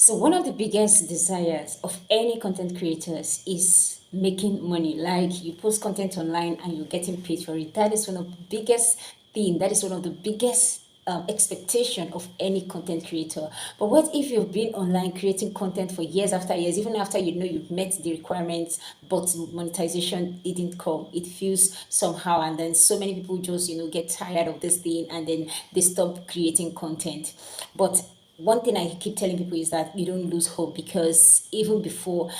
So one of the biggest desires of any content creators is making money. Like you post content online and you're getting paid for it. That is one of the biggest thing. That is one of the biggest expectation of any content creator. But what if you've been online creating content for years after years, even after you know you've met the requirements, but monetization didn't come? It feels somehow, and then so many people just get tired of this thing, and then they stop creating content. But one thing I keep telling people is that you don't lose hope, because even before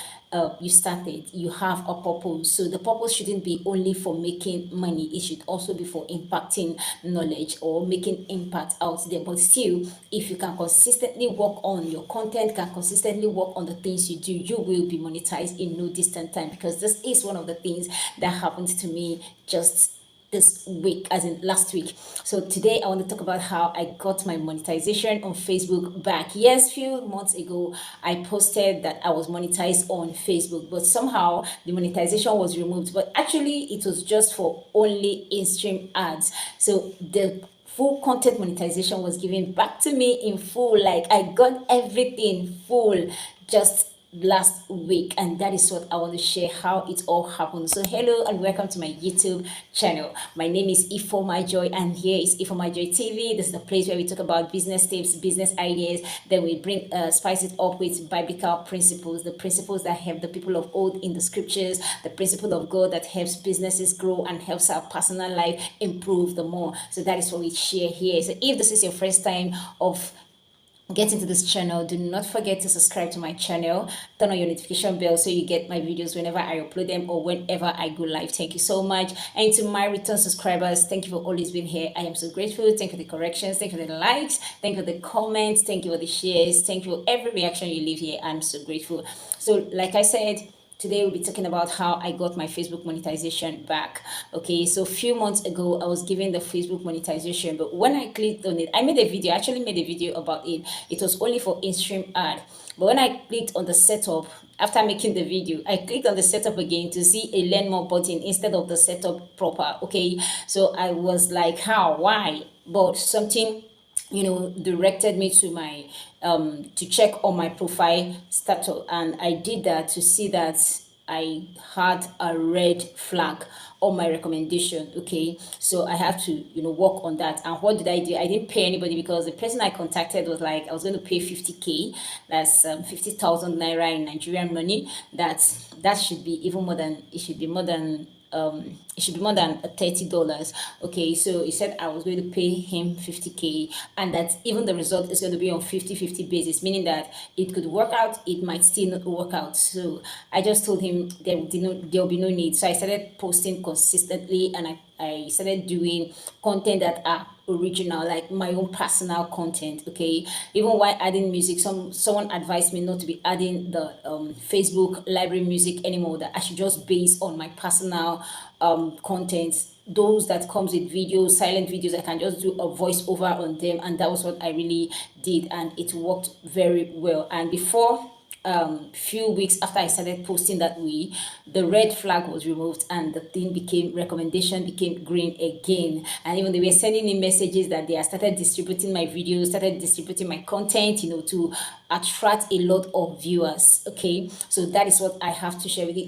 you started, you have a purpose. So the purpose shouldn't be only for making money, it should also be for impacting knowledge or making impact out there. But still, if you can consistently work on your content, can consistently work on the things you do, you will be monetized in no distant time, because this is one of the things that happened to me just this week, as in last week. So today I want to talk about how I got my monetization on Facebook back. Yes, few months ago I posted that I was monetized on Facebook, but somehow the monetization was removed. But actually it was just for only in-stream ads. So the full content monetization was given back to me in full. Like I got everything full just last week, and that is what I want to share how it all happened. So hello and welcome to my YouTube channel. My name is Ifo My Joy, and here is Ifo My Joy TV. This is the place where we talk about business tips, business ideas, then we bring spice it up with biblical principles, the principles that help the people of old in the scriptures, the principle of God that helps businesses grow and helps our personal life improve the more. So that is what we share here. So if this is your first time of get into this channel, do not forget to subscribe to my channel, turn on your notification bell so you get my videos whenever I upload them or whenever I go live. Thank you so much. And to my return subscribers, thank you for always being here. I am so grateful. Thank you for the corrections, thank you for the likes, thank you for the comments, thank you for the shares, thank you for every reaction you leave here. I'm so grateful. So like I said, today we'll be talking about how I got my Facebook monetization back. Okay, so a few months ago I was given the Facebook monetization, but when I clicked on it, I made a video, I actually made a video about it. It was only for in-stream ad. But when I clicked on the setup, after making the video, I clicked on the setup again to see a learn more button instead of the setup proper. Okay, so I was like, how, why? But something directed me to my to check on my profile status, and I did that to see that I had a red flag on my recommendation. Okay, so I have to work on that. And what did I do? I didn't pay anybody, because the person I contacted was like, I was going to pay 50k. That's 50,000 naira in Nigerian money. That should be even more than, it should be more than it should be more than $30. Okay, so he said I was going to pay him 50k, and that even the result is going to be on 50-50 basis, meaning that it could work out, it might still not work out. So I just told him there'll be no need. So I started posting consistently, and I started doing content that are original, like my own personal content. Okay, even while adding music, someone advised me not to be adding the Facebook library music anymore, that I should just base on my personal content, those that comes with videos, silent videos. I can just do a voiceover on them, and that was what I really did, and it worked very well. And before few weeks after I started posting that way, the red flag was removed and the thing became, recommendation became green again. And even they were sending me messages that they have started distributing my videos, started distributing my content, to attract a lot of viewers. Okay, so that is what I have to share with you.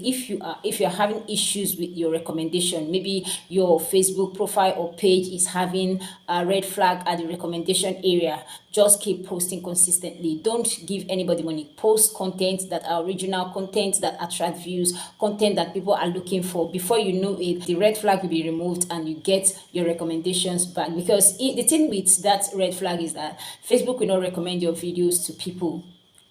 If you're having issues with your recommendation, maybe your Facebook profile or page is having a red flag at the recommendation area, just keep posting consistently. Don't give anybody money. Post content that are original, content that attract views, content that people are looking for. Before you know it, the red flag will be removed and you get your recommendations back. Because the thing with that red flag is that Facebook will not recommend your videos to people.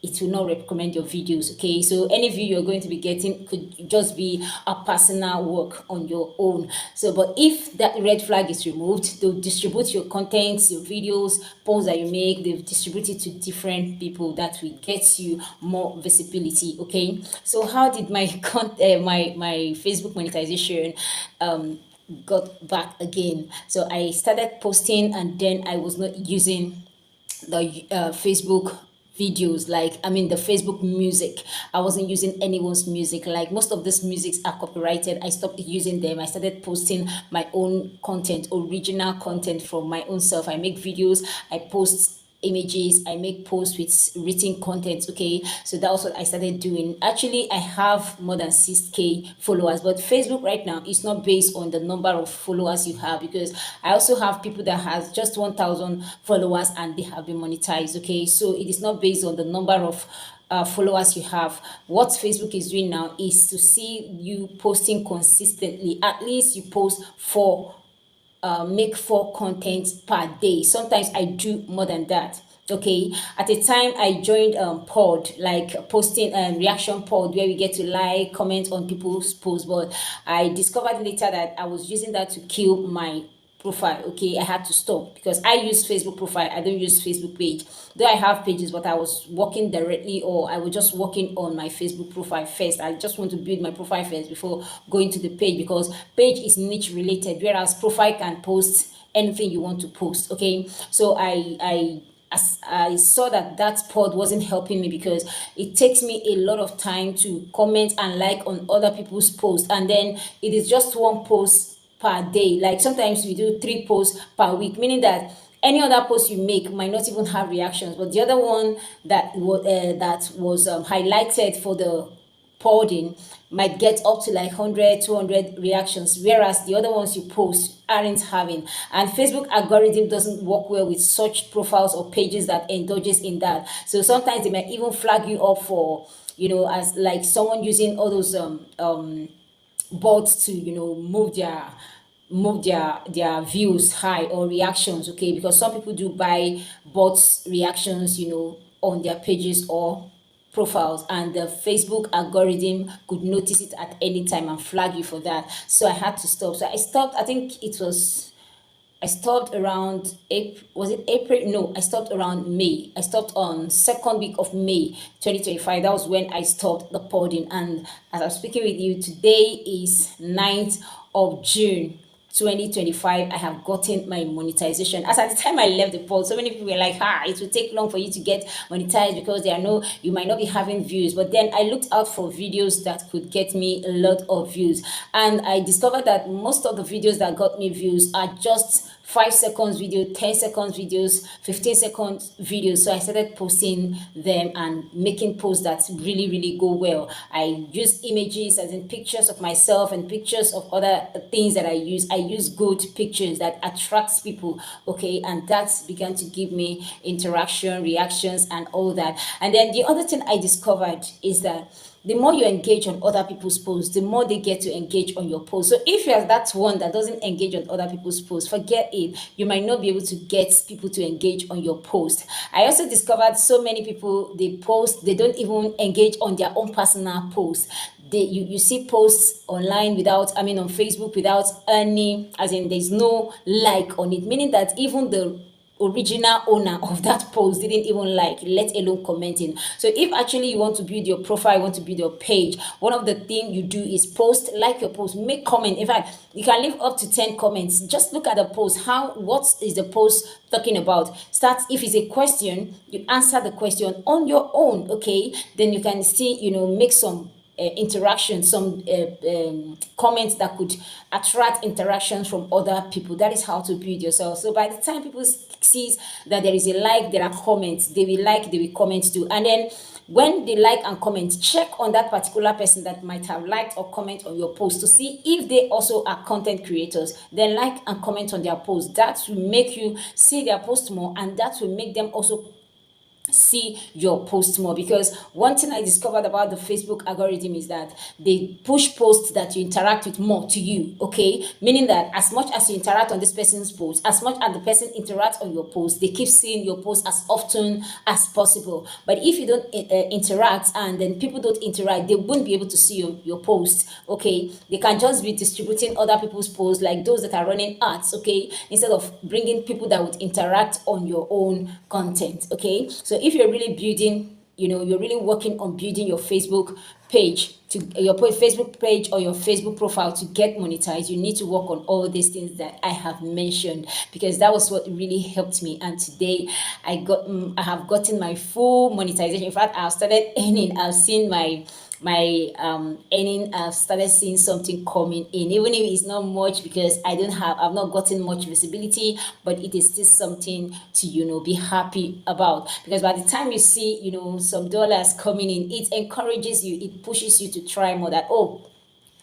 It will not recommend your videos. Okay, so any view you're going to be getting could just be a personal work on your own. So but if that red flag is removed, they'll distribute your contents, your videos, posts that you make, they'll distribute it to different people. That will get you more visibility. Okay, so how did my my Facebook monetization got back again? So I started posting, and then I was not using the Facebook videos, like I mean the Facebook music. I wasn't using anyone's music. Like most of these musics are copyrighted. I stopped using them. I started posting my own content, original content from my own self. I make videos, I post images, I make posts with written content. Okay, so that was what I started doing. Actually, I have more than 6K followers, but Facebook right now is not based on the number of followers you have, because I also have people that has just 1,000 followers and they have been monetized. Okay, so it is not based on the number of followers you have. What Facebook is doing now is to see you posting consistently. At least you post make 4 contents per day. Sometimes I do more than that. Okay, at a time I joined pod, like posting reaction pod, where we get to like comment on people's posts, but I discovered later that I was using that to kill my profile. Okay, I had to stop because I use Facebook profile, I don't use Facebook page. Though I have pages, but I was working directly, or I was just working on my Facebook profile first. I just want to build my profile first before going to the page, because page is niche related, whereas profile can post anything you want to post. Okay, so as I saw that that pod wasn't helping me, because it takes me a lot of time to comment and like on other people's posts, and then it is just one post per day. Like sometimes we do 3 posts per week, meaning that any other post you make might not even have reactions, but the other one that was highlighted for the podding might get up to like 100, 200 reactions, whereas the other ones you post aren't having. And Facebook algorithm doesn't work well with such profiles or pages that indulges in that. So sometimes they might even flag you up for, as like someone using all those bots to move their views high or reactions. Okay, because some people do buy bots reactions on their pages or profiles, and the Facebook algorithm could notice it at any time and flag you for that. So I had to stop. So I stopped, I think it was, I stopped around April. Was it April? No, I stopped around May. I stopped on second week of May 2025. That was when I stopped the podding. And as I'm speaking with you, today is 9th of June 2025. I have gotten my monetization. As at the time I left the poll, so many people were like, it will take long for you to get monetized because you might not be having views. But then I looked out for videos that could get me a lot of views, and I discovered that most of the videos that got me views are just 5 seconds video, 10 seconds videos, 15 seconds videos. So I started posting them and making posts that really, really go well. I use images, as in pictures of myself and pictures of other things that I use good pictures that attracts people. Okay, and that's began to give me interaction, reactions, and all that. And then the other thing I discovered is that the more you engage on other people's posts, the more they get to engage on your post. So if you're that one that doesn't engage on other people's posts, forget it. You might not be able to get people to engage on your post. I also discovered so many people, they post, they don't even engage on their own personal posts. You see posts online without, on Facebook without any, as in there's no like on it, meaning that even the original owner of that post didn't even like, let alone commenting. So if actually you want to build your profile, you want to build your page, one of the things you do is post, like your post, make comment. In fact, you can leave up to 10 comments. Just look at the post. What is the post talking about? Start, if it's a question, you answer the question on your own. Okay, then you can see, make some interaction, some comments that could attract interactions from other people. That is how to build yourself. So by the time people sees that there is a like, there are comments, they will like, they will comment too. And then when they like and comment, check on that particular person that might have liked or comment on your post to see if they also are content creators. Then like and comment on their post. That will make you see their post more, and that will make them also see your post more. Because one thing I discovered about the Facebook algorithm is that they push posts that you interact with more to you. Okay, meaning that as much as you interact on this person's post, as much as the person interacts on your post, they keep seeing your post as often as possible. But if you don't interact, and then people don't interact, they won't be able to see your post. Okay, they can just be distributing other people's posts, like those that are running ads. Okay, instead of bringing people that would interact on your own content. Okay, so if you're really building, you're really working on building your Facebook page, to your Facebook page or your Facebook profile to get monetized, you need to work on all these things that I have mentioned, because that was what really helped me. And today I have gotten my full monetization. In fact, I've started earning. I've seen my my earning, I've started seeing something coming in, even if it's not much, because I've not gotten much visibility, but it is still something to, be happy about, because by the time you see, some dollars coming in, it encourages you, it pushes you to try more, that, oh,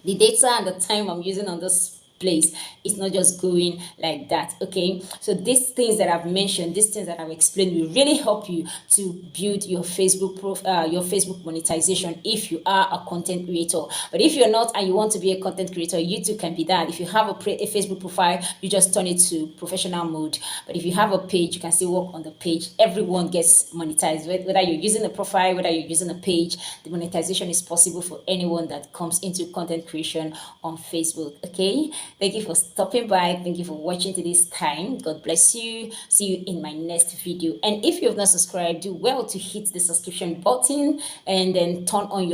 the data and the time I'm using on this place, it's not just going like that. Okay, so these things that I've mentioned, these things that I've explained, will really help you to build your your Facebook monetization if you are a content creator. But if you're not and you want to be a content creator, you too can be that. If you have a Facebook profile, you just turn it to professional mode. But if you have a page, you can still work on the page. Everyone gets monetized, whether you're using a profile, whether you're using a page. The monetization is possible for anyone that comes into content creation on Facebook. Okay, thank you for stopping by, thank you for watching to this time. God bless you. See you in my next video. And if you have not subscribed, do well to hit the subscription button and then turn on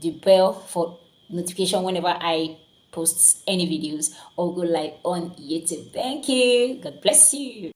the bell for notification whenever I post any videos or go live on YouTube. Thank you. God bless you.